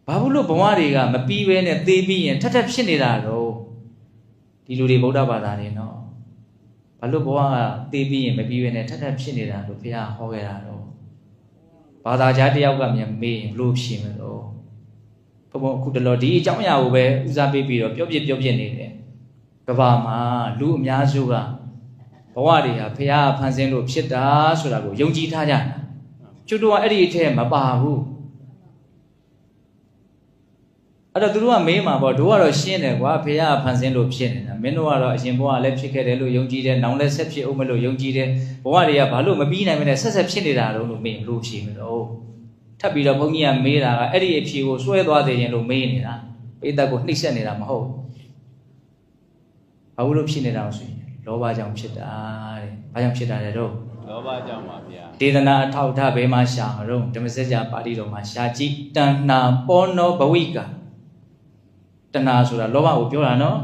ဘာဘူးလို့ဘဝတွေကမပြီးပဲနဲ့သေပြီးရင်ထပ်ထပ်ဖြစ်နေတာတော့ဒီလူတွေဗုဒ္ဓဘာသာတွေနော်ဘာလို့ဘဝကသေပြီးရင်မပြီးပဲနဲ့ထပ်ထပ်ဖြစ်နေတာလို့ဘုရားဟောခဲ့တာတော့ဘာသာကြားတယောက်ကမြန်မေးရင်ဘလို့ဖြစ်မလို့ဘုံဘုံအခုတလောဒီအကြောင်းအရာကိုပဲဦးစားပေးပြီးတော့ပြောပြနေတယ်ကဘာမှာလူအများစုကဘဝတွေဟာဘုရားဖန်ဆင်းလို့ဖြစ်တာဆိုတာကိုယုံကြည်ထားကြတာကျွတ်တော့အဲ့ဒီအထက်မပါဘူးအဲ့တော့သူတို့ကမေးမှာပေါ့တို့ကတော့ရှင်းတယ်ကွာဘုရားဖန်ဆင်းလို့ဖြစ်နေတာမင်းတို့ကတော့အရင်ဘဝလည်းဖြစ်ခဲ့တယ်လို့ယုံကြည်တယ်နောင်လည်းဆက်ဖြစ်အောင်မလို့ယုံကြည်တယ်ဘဝတွေကဘာလို့မပြီးနိုင်မလဲဆက်ဖြစ်နေတာလို့မေးလို့ဖြေမလို့ထပ်ပြီးတော့ဘုန်းကြီးကမေးတာကအဲ့ဒီအဖြေကိုစွဲသွားစေခြင်းလို့မေးနေတာပိဿတ်ကိုနှိမ့်ဆက်နေတာမဟုတ်ဘာလို့ဖြစ်နေတာဆိုရင်လောဘကြောင့်ဖြစ်တာတဲ့ဘာကြောင့်ဖြစ်တာလဲတော့လောဘကြောင့်ပါဗျာဒေသနာအထောက်အထားဘယ်မှာရှာမလို့ဓမ္မစကြာပါဠိတော်မှာရှာကြည့်တဏ္ဏပောနောဘဝိကတဏှာဆိုတာလောဘကိုပြောတာနော်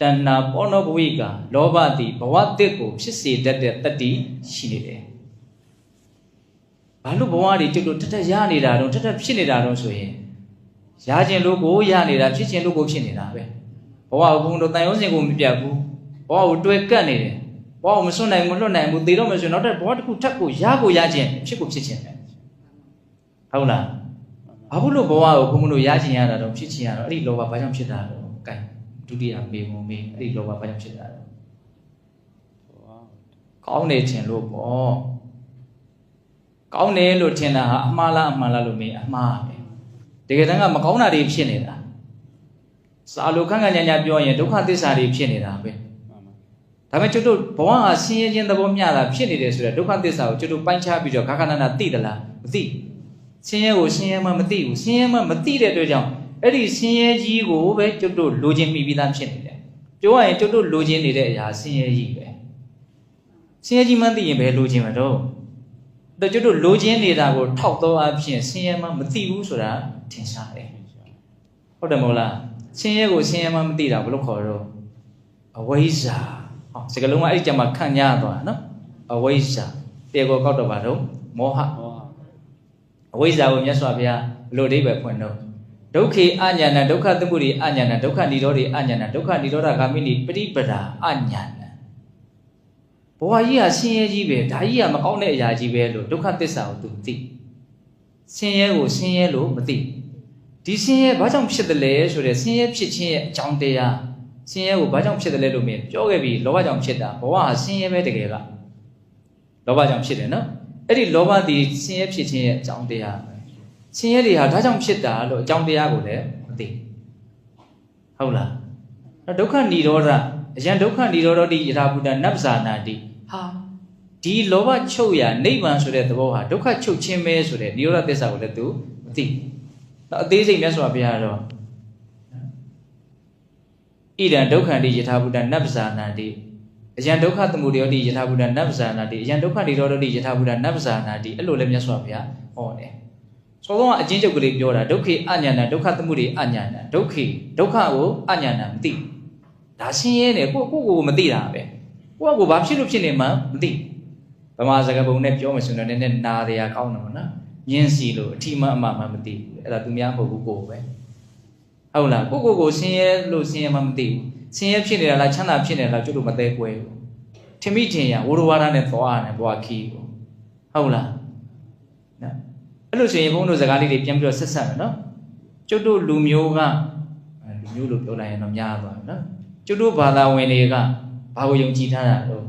တဏှာပောနောဘဝိကလောဘသည်ဘဝတစ်ကိုဖြစ်စေတတ်တဲ့တတ္တိရှိနေတယ်ဘာလို့ဘဝတွေကျွတ်လို့ထက်ရနေတာတော့ထက်ဖြစ်နေတာတော့ဆိုရင်ရခြင်းလို့ကိုရနေတာဖြစ်ခြင်းလို့ကိုဖြစ်နေတာပဲဘဝကိုဘုံတို့တန်ရုံးစင်ကိုမပြတ်ဘူးဘဝကိုတွဲကပ်နေတယ်ဘဝကိုမစွန့်နိုင်မလွတ်နိုင်ဘူးသေတော့မဆိုရင်နောက်ထပ်ဘဝတစ်ခုထပ်ကိုရခြင်းဖြစ်ကိုဖြစ်ခြင်းပဲဟုတ်လားဘာလို့ဘဝကိုဘုံတို့ရခြင်းရတာတော့ဖြစ်ခြင်းရတော့အဲ့ဒီလောဘဘာကြောင့်ဖြစ်တာတော့ကဲဒုတိယမေးအဲ့ဒီလောဘဘာကြောင့်ဖြစ်တာတော့ကောင်းနေခြင်းလို့ပေါ့ကောင်းတယ်လို့ထင်တာဟာအမှားလားလို့မေးအမှားပဲတကယ်တမ်းကမကောင်းတာတွေဖြစ်နေတာစာလိုခန့်ညာပြောရင်ဒုက္ခသစ္စာတွေဖြစ်နေတာပဲဒါပေမဲ့ကျွတ်တို့ဘဝကဆင်းရဲခြင်းသဘောမျှတာဖြစ်နေတယ်ဆိုတော့ဒုက္ခသစ္စာကိုကျွတ်တို့ပိုင်းခြားပြီးတော့ခါခဏနာသိသလားမသိဆင်းရဲကိုဆင်းရဲမှမသိဘူးဆင်းရဲမှမသိတဲ့အတွက်ကြောင့်အဲ့ဒီဆင်းရဲကြီးကိုပဲကျွတ်တို့လိုချင်မိပြီးသားဖြစ်နေတယ်ပြောရရင်ကျွတ်တို့လိုချင်နေတဲ့အရာဆင်းရဲကြီးပဲဆင်းရဲကြီးမှသိရင်ပဲလိုချင်မှာတော့ကျွတ်တို့လိုချင်နေတာကိုထောက်တော့အဖြစ်ဆင်းရဲမှမသိဘူးဆိုတာထင်ရှားတယ်ဟုတ်တယ်မဟုတ်လားဆင်းရဲကိုဆင်းရဲမှမသိတာဘယ်လိုခေါ်တော့အဝိဇ္ဇာစကလုံးကအဲ့ဒီကြမှာခန့်ညားသွားနော်အဝိဇ္ဇာတေကိုကောက်တော့ပါတော့မောဟအဝိဇ္ဇာကိုမြတ်စွာဘုရားဘလို့အဓိပ္ပာယ်ဖွင့်တော့ဒုက္ခေအညာဏဒုက္ခသမုဒိအညာဏဒုက္ခនិရောဓေအညာဏဒုက္ခនិရောဓဂာမိနိပရိပဒါအညာဏဘဝကြီးဟာဆင်းရဲကြီးပဲဒါကြီးကမကောင်းတဲ့အရာကြီးပဲလို့ဒုက္ခသစ္စာကိုသူသိဆင်းရဲကိုဆင်းရဲလို့မသိဒီဆင်းရဲဘာကြောင့်ဖြစ်တယ်လဲဆိုတဲ့ဆင်းရဲဖြစ်ခြင်းရဲ့အကြောင်းတရားဆင်းရဲကိုဘာကြောင့်ဖြစ်တယ်လဲလို့မင်းပြောခဲ့ပြီးလောဘကြောင့်ဖြစ်တာဘဝဟာဆင်းရဲပဲတကယ်ကလောဘကြောင့်ဖြစ်တယ်နော်အဲ့ဒီလောဘဒီဆင်းရဲဖြစ်ခြင်းရဲ့အကြောင်းတရားဆင်းရဲတွေဟာဒါကြောင့်ဖြစ်တာလို့အကြောင်းတရားကိုလည်းမသိဟုတ်လားဒုက္ခនិရောဓအယံဒုက္ခនិရောဓတိယထာဘုဒ္ဓနဗ္ဗဇာနာတိဟာဒီလောဘချုပ်ရာနိဗ္ဗာန်ဆိုတဲ့သဘောဟာဒုက္ခချုပ်ခြင်းပဲဆိုတဲ့និရောဓသစ္စာကိုလည်းသူမသိတော့အသေးစိတ်မြတ်စွာဘုရားတော့ဣဒံဒုက္ခန္တိယထာဘုဒ္ဓနဗ္ဗဇာနာတိအယံဒုက္ခသမုဒယတိယထာဘုဒ္ဓနဗ္ဗဇာနာတိအယံဒုက္ခនិရောဓတိယထာဘုဒ္ဓနဗ္ဗဇာနာတိအဲ့လိုလည်းမြတ်စွာဘုရားဟောတယ်စောစောကအချင်းချုပ်ကလေးပြောတာဒုက္ခေအညာဏဒုက္ခသမုဒယအညာဏဒုက္ခေဒုက္ခကိုအညာဏမသိဒါဆင်းရဲနေကိုမသိတာပဲကိုဘာဖြစ်လို့ဖြစ်နေမှမသိဗမာစကားပုံနဲ့ပြောမှဆိုတော့နည်းနည်းနာတရားကောင်းတယ်မနော်ညင်းစီလို့အထီးမှအမှမသိဘူးအဲ့ဒါသူများမဟုတ်ဘူးကိုပဲဟုတ်လားကိုဆင်းရဲလို့ဆင်းရဲမှမသိဘူးဆင်းရဲဖြစ်နေတာလားချမ်းသာဖြစ်နေတာလားကျွတ်လို့မသေးကွဲဘူးထင်မိထင်ရဝရဝါဒနဲ့သွားရတယ်ဘွားခီးကိုဟုတ်လားနော်အဲ့လိုဆိုရင်ဘုန်းတို့စကားလေးတွေပြန်ပြီးတော့ဆက်ဆက်မယ်နော်ကျွတ်တို့လူမျိုးလို့ပြောလိုက်ရင်တော့များသွားပြီနော်ကျွတ်တို့ဘာသာဝင်တွေကဘာကိုယုံကြည်ထားတာလို့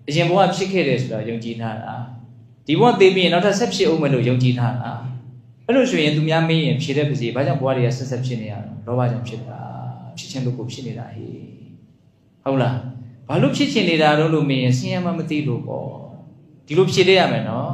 အရင်ဘဝဖြစ်ခဲ့တယ်ဆိုတာယုံကြည်ထားတာဒီဘဝသိပြီးရင်နောက်ထပ်ဆက်ဖြစ်အောင်မလို့ယုံကြည်ထားတာအဲ့လိုဆိုရင်သူများမေးရင်ဖြေတဲ့ပစီဘာကြောင့်ဘဝတွေကဆက်ဖြစ်နေရတော့လောဘကြောင့်ဖြစ်တာဖြစ်ခြင်းလို့ကိုဖြစ်နေတာဟေးဟုတ်လားဘာလို့ဖြစ်ချင်နေတာတော့လို့မေးရင်ဆင်းရဲမှမသိလို့ပေါ့ဒီလိုဖြေတတ်ရမယ်နော်